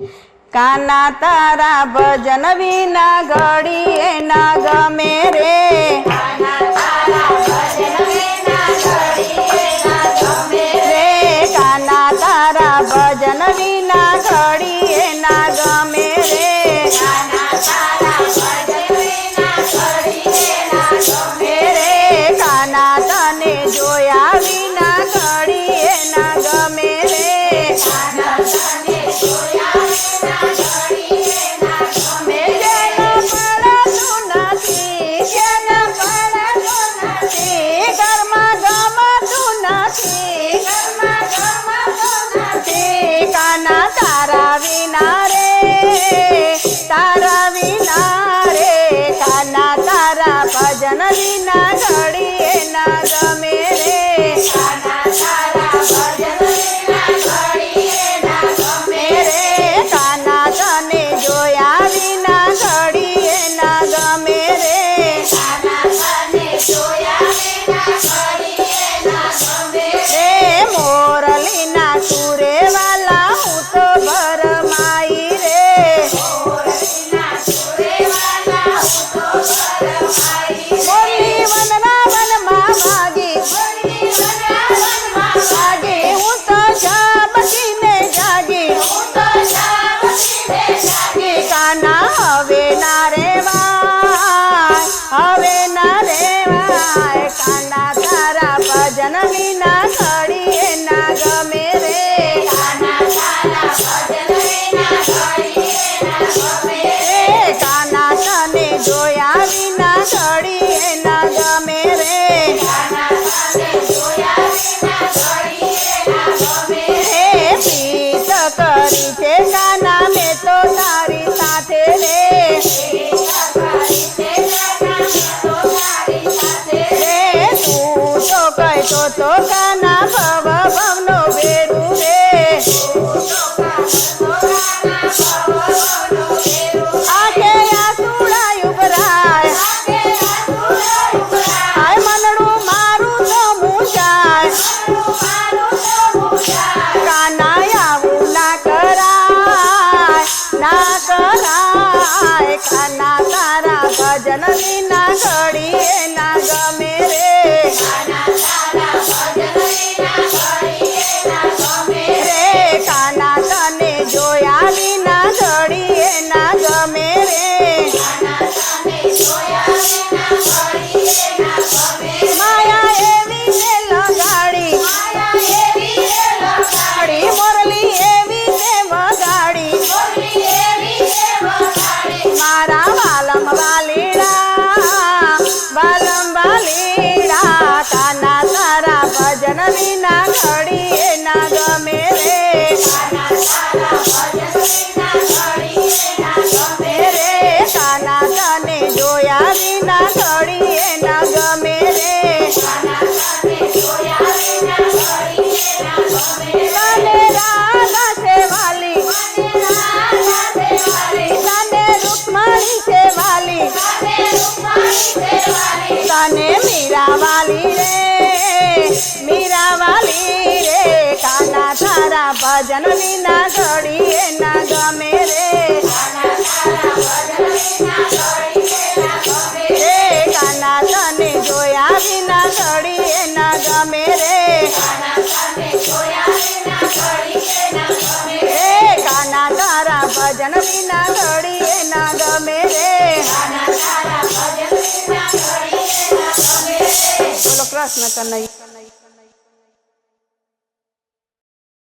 काना तारा भजन विना घड़ीए ना गमे रे। काना तारा भजन विना घड़ीए ना गमे रे। काना तारा भजन विना घड़ीए ना गमे रे। काना तारा भजन विना घड़ीए ना गमे रे। काना तने जोया विना घड़ीए ना गमे रे। काना तने जोया विना घड़ीए ना गमे रे। पड़તું નથી જેન પડતું નથી ઘરમાં ગમતું નથી ઘરમાં ગમતું નથી કાના તારા વિના રે તારા વિના રે કાના તારા ભજન વિના ઘડીએ ના ગમે રે કાના તારા ભજન વિના ઘડીએ ના ગમે રે કાના તને જોયા વિના ઘડીએ ના ગમે રે કાના તને જોયા વિના ઘડીએ ના ગમે રે મોરલીના સુરે વાલા હું તો ભરમાઈ રે મોરલીના સુરે વાલા હું તો ભરમાઈ બોલી વનના વનમાં ભાગી બોલી વનના વનમાં ભાગી હું તો જાબકીને જાગી હું તો જાબકીને જાગી કાના હવે ના રેવાય હવે ના રેવાય કાના તારા ભજન વિના ઘડીએ ના ગમે રે કાના તારા ભજન વિના ઘડીએ ના ગમે રે કાના તને જોયા વિના ઘડીએ ના ગમે રે કાના તને જોયા વિના ઘડીએ ના ગમે રે પ્રીત કરી છે કાના મેં તો તારી સાથે રે પ્રીત કરી છે કાના મેં તો તારી સાથે રે તું તો કહેતો તો કાના ભવ ભવનો ભેરું રે તું તો કહેતો કાના ભવ ભવનો ભેરું આખે આસુડા ઉભરાય આખે આસુડા ઉભરાય મનડું મારું તો મૂંઝાય મનડું મારું તો મૂંઝાય કાના આવું ના કરાય ના કરાય કાના તારા ભજન વિના ઘડીએ ના ગમે રે કાના તારા ભજન વિના ઘડીએ ના ગમે રે કાના તને જોયા વિના ઘડીએ ના ગમે રે કાના તને જોયા વિના ઘડીએ ના ગમે માયા એવી છે લગાડી માયા એવી છે લગાડી મોરલી એવી છે વગાડી મોરલી એવી છે વગાડી મારા વાલમ વાલીડા વાલમ વાલીડા કાના તારા ભજન વિના ઘડીએ ના ગમે રે કાના તારા ભજન વિના ઘડીએ ના ગમે રે કાના તને જોયા વિના ઘડીએ ના ગમે રે કાના તને જોયા વિના ઘડીએ ના ગમે તને રાધા છે વાલી તને રાધા છે વાલી તને રૂકમણી છે વાલી તને રૂકમણી છે વાલી તને મીરા વાલી રે મીરા વાલી રે કાના તારા ભજન વિના ઘડીએ ના ગમે રે કાના તારા ભજન વિના ઘડીએ ના ગમે રે કાના તને જોયા વિના ઘડીએ ના ગમે રે કાના તને જોયા વિના ઘડીએ ના ગમે રે કાના તારા ભજન વિના ઘડીએ ના ગમે રે કાના તારા ભજન વિના ઘડીએ ના ગમે રે બોલો કૃષ્ણ કનૈયા।